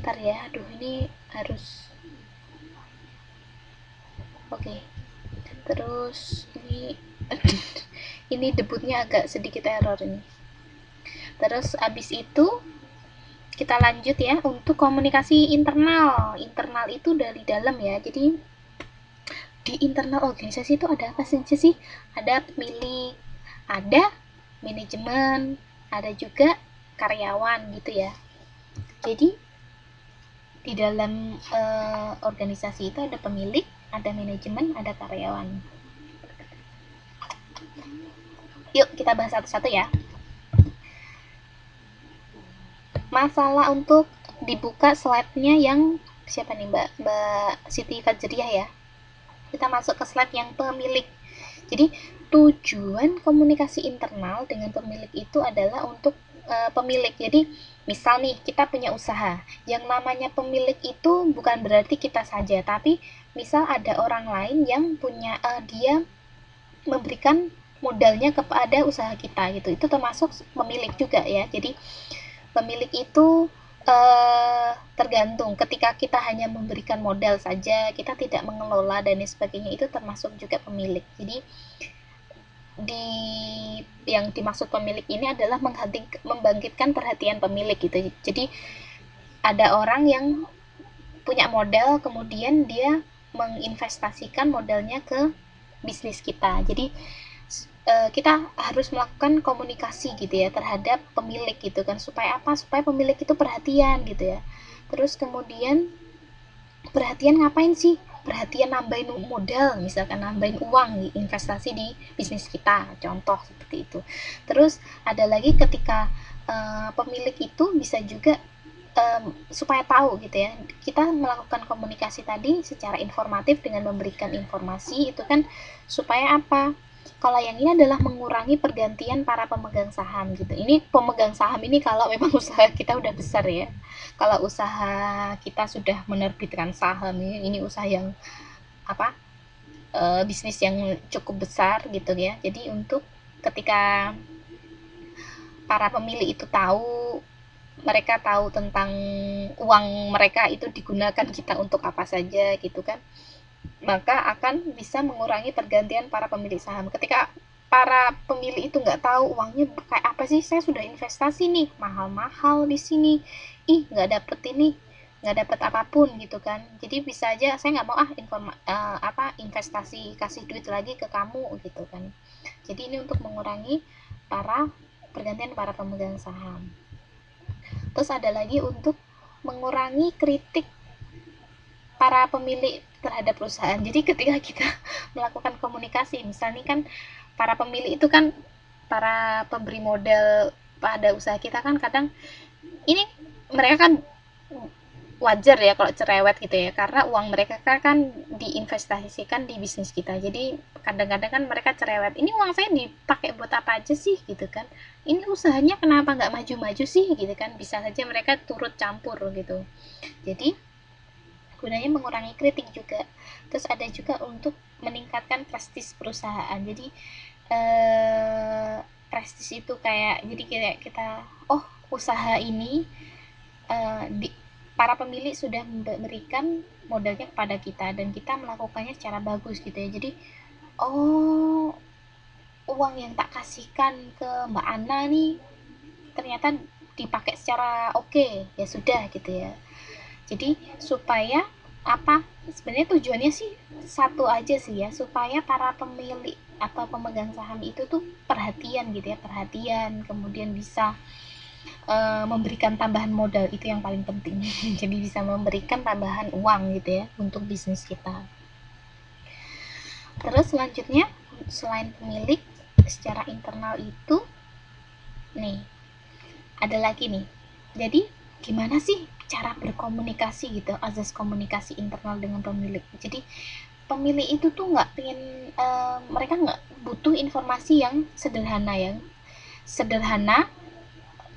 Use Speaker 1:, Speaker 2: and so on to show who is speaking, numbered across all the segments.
Speaker 1: Bentar ya, aduh ini harus oke. Terus ini ini debutnya agak sedikit error ini. Terus abis itu kita lanjut ya untuk komunikasi internal. Internal itu dari dalam ya. Jadi di internal organisasi itu ada apa saja sih? Ada pemilik, ada manajemen, ada juga karyawan gitu ya. Jadi di dalam organisasi itu ada pemilik, ada manajemen, ada karyawan. Yuk kita bahas satu-satu ya. Masalah untuk dibuka slide-nya yang siapa nih Mbak Siti Fajriah ya. Kita masuk ke slide yang pemilik. Jadi tujuan komunikasi internal dengan pemilik itu adalah untuk pemilik. Jadi misal nih kita punya usaha, yang namanya pemilik itu bukan berarti kita saja, tapi misal ada orang lain yang punya dia memberikan modalnya kepada usaha kita gitu, itu termasuk pemilik juga ya. Jadi pemilik itu tergantung, ketika kita hanya memberikan modal saja, kita tidak mengelola dan sebagainya, itu termasuk juga pemilik. Jadi yang dimaksud pemilik ini adalah membangkitkan perhatian pemilik gitu. Jadi ada orang yang punya modal, kemudian dia menginvestasikan modalnya ke bisnis kita. Jadi kita harus melakukan komunikasi gitu ya terhadap pemilik gitu kan, supaya apa? Supaya pemilik itu perhatian gitu ya. Terus kemudian perhatian ngapain sih? Perhatian nambahin modal, misalkan nambahin uang investasi di bisnis kita, contoh seperti itu. Terus ada lagi ketika pemilik itu bisa juga supaya tahu gitu ya, kita melakukan komunikasi tadi secara informatif dengan memberikan informasi itu kan, supaya apa? Kalau yang ini adalah mengurangi pergantian para pemegang saham gitu. Ini pemegang saham ini kalau memang usaha kita udah besar ya. Kalau usaha kita sudah menerbitkan saham, ini usaha yang apa? Bisnis yang cukup besar gitu ya. Jadi untuk ketika para pemilik itu tahu, mereka tahu tentang uang mereka itu digunakan kita untuk apa saja gitu kan, maka akan bisa mengurangi pergantian para pemilik saham. Ketika para pemilik itu nggak tahu uangnya kayak apa sih, saya sudah investasi nih mahal-mahal di sini, nggak dapet ini, nggak dapet apapun gitu kan. Jadi bisa aja saya nggak mau investasi kasih duit lagi ke kamu gitu kan. Jadi ini untuk mengurangi pergantian para pemegang saham. Terus ada lagi untuk mengurangi kritik para pemilik terhadap perusahaan. Jadi ketika kita melakukan komunikasi, misalnya kan para pemilik itu kan para pemberi modal pada usaha kita kan, kadang ini mereka kan wajar ya kalau cerewet gitu ya, karena uang mereka kan diinvestasikan di bisnis kita. Jadi kadang-kadang kan mereka cerewet, ini uang saya dipakai buat apa aja sih gitu kan, ini usahanya kenapa nggak maju-maju sih gitu kan, bisa saja mereka turut campur gitu. Jadi gunanya mengurangi kritik juga. Terus ada juga untuk meningkatkan prestis perusahaan. Jadi prestis itu kayak, jadi kayak kita, oh usaha ini para pemilik sudah memberikan modalnya kepada kita dan kita melakukannya secara bagus gitu ya. Jadi oh, uang yang tak kasihkan ke Mbak Ana nih ternyata dipakai secara oke, ya sudah gitu ya. Jadi supaya apa, sebenarnya tujuannya sih satu aja sih ya, supaya para pemilik atau pemegang saham itu tuh perhatian gitu ya, perhatian, kemudian bisa memberikan tambahan modal, itu yang paling penting. Jadi bisa memberikan tambahan uang gitu ya untuk bisnis kita. Terus selanjutnya, selain pemilik secara internal itu nih ada lagi nih, jadi gimana sih cara berkomunikasi gitu, azas komunikasi internal dengan pemilik. Jadi pemilik itu tuh nggak pengen, mereka nggak butuh informasi yang sederhana,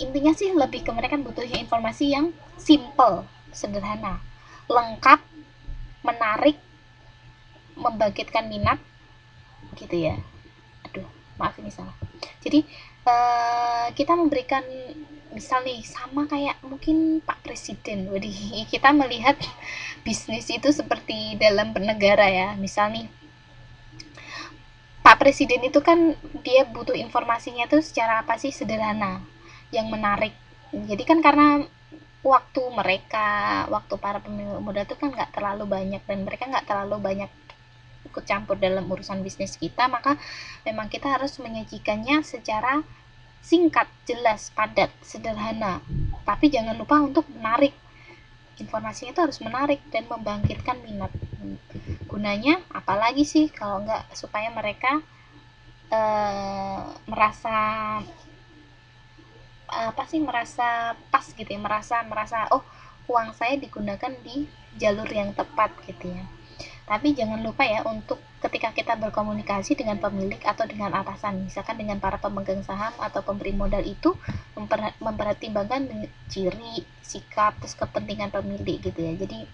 Speaker 1: intinya sih lebih ke mereka butuhnya informasi yang simple, sederhana, lengkap, menarik, membangkitkan minat gitu ya. Aduh, maaf ini salah. Jadi kita memberikan, misal nih sama kayak mungkin Pak Presiden. Waduh, kita melihat bisnis itu seperti dalam bernegara ya. Misal nih Pak Presiden itu kan dia butuh informasinya tuh secara apa sih, sederhana, yang menarik. Jadi kan karena waktu para pemilih muda itu kan nggak terlalu banyak dan mereka nggak terlalu banyak ikut campur dalam urusan bisnis kita, maka memang kita harus menyajikannya secara singkat, jelas, padat, sederhana. Tapi jangan lupa untuk menarik. Informasinya itu harus menarik dan membangkitkan minat. Gunanya apalagi sih kalau enggak supaya mereka merasa merasa pas gitu ya, merasa oh, uang saya digunakan di jalur yang tepat gitu ya. Tapi jangan lupa ya untuk ketika kita berkomunikasi dengan pemilik atau dengan atasan, misalkan dengan para pemegang saham atau pemberi modal itu, mempertimbangkan ciri, sikap, terus kepentingan pemilik gitu ya. Jadi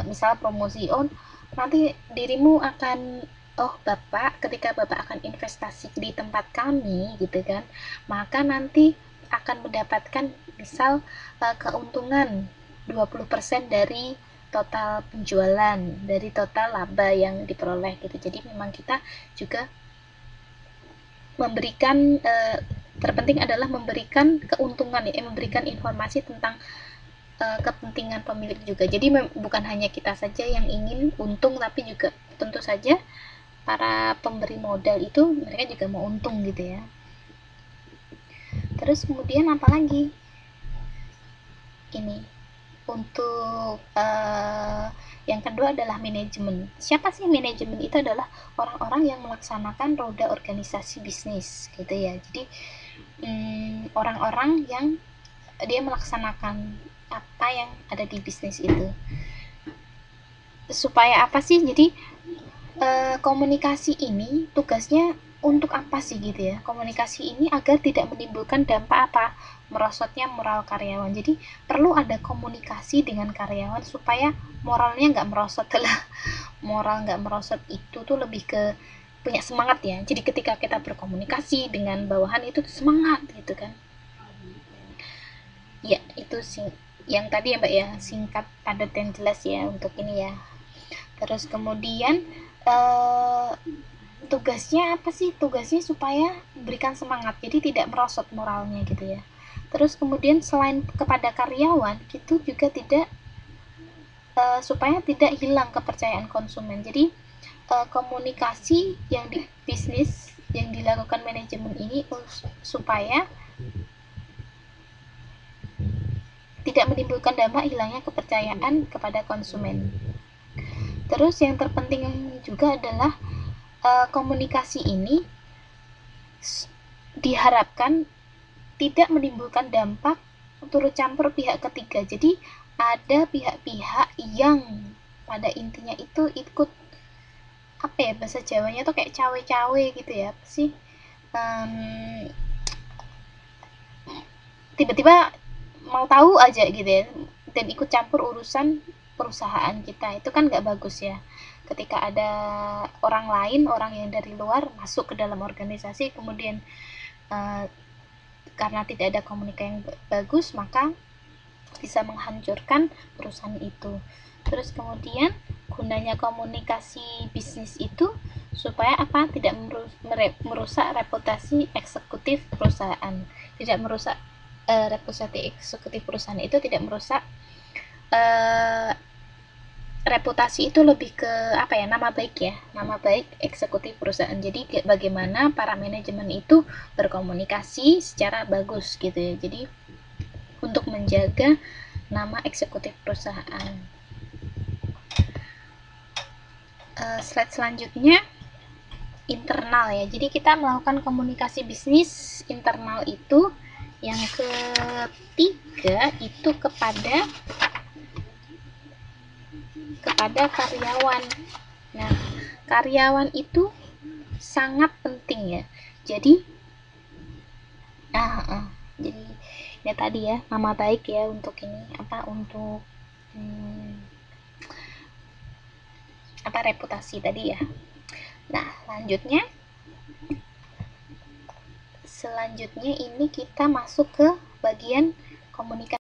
Speaker 1: misal promosi, oh nanti dirimu akan, oh Bapak, ketika Bapak akan investasi di tempat kami gitu kan, maka nanti akan mendapatkan misal keuntungan 20% dari total penjualan, dari total laba yang diperoleh gitu. Jadi memang kita juga memberikan terpenting adalah memberikan keuntungan ya, memberikan informasi tentang kepentingan pemilik juga. Jadi bukan hanya kita saja yang ingin untung, tapi juga tentu saja para pemberi modal itu mereka juga mau untung gitu ya. Terus kemudian apalagi ini untuk yang kedua adalah manajemen. Siapa sih manajemen? Itu adalah orang-orang yang melaksanakan roda organisasi bisnis gitu ya. Jadi orang-orang yang dia melaksanakan apa yang ada di bisnis itu. Supaya apa sih? Jadi komunikasi ini tugasnya untuk apa sih gitu ya? Komunikasi ini agar tidak menimbulkan dampak apa? Merosotnya moral karyawan. Jadi perlu ada komunikasi dengan karyawan supaya moralnya nggak merosot lah. Moral nggak merosot itu tuh lebih ke punya semangat ya. Jadi ketika kita berkomunikasi dengan bawahan itu semangat gitu kan. Ya itu sih yang tadi ya Mbak ya, singkat, padat, dan jelas ya untuk ini ya. Terus kemudian tugasnya apa sih? Tugasnya supaya berikan semangat, jadi tidak merosot moralnya gitu ya. Terus kemudian selain kepada karyawan, itu juga tidak supaya tidak hilang kepercayaan konsumen. Jadi komunikasi yang di bisnis yang dilakukan manajemen ini supaya tidak menimbulkan dampak hilangnya kepercayaan kepada konsumen. Terus yang terpenting juga adalah komunikasi ini diharapkan tidak menimbulkan dampak turut campur pihak ketiga. Jadi ada pihak-pihak yang pada intinya itu ikut apa ya, bahasa Jawanya tuh kayak cawe-cawe gitu ya, apa sih, tiba-tiba mau tahu aja gitu ya dan ikut campur urusan perusahaan kita. Itu kan nggak bagus ya, ketika ada orang lain, orang yang dari luar masuk ke dalam organisasi, kemudian karena tidak ada komunikasi yang bagus, maka bisa menghancurkan perusahaan itu. Terus kemudian gunanya komunikasi bisnis itu supaya apa? Tidak merusak reputasi eksekutif perusahaan. Tidak merusak reputasi eksekutif perusahaan itu tidak merusak reputasi itu lebih ke apa ya, nama baik ya, nama baik eksekutif perusahaan. Jadi bagaimana para manajemen itu berkomunikasi secara bagus gitu ya. Jadi untuk menjaga nama eksekutif perusahaan. Slide selanjutnya internal ya. Jadi kita melakukan komunikasi bisnis internal itu yang ketiga itu kepada karyawan. Nah, karyawan itu sangat penting ya. Jadi jadi ya tadi ya, nama baik ya untuk ini apa, untuk reputasi tadi ya. Nah, lanjutnya Selanjutnya ini kita masuk ke bagian komunikasi.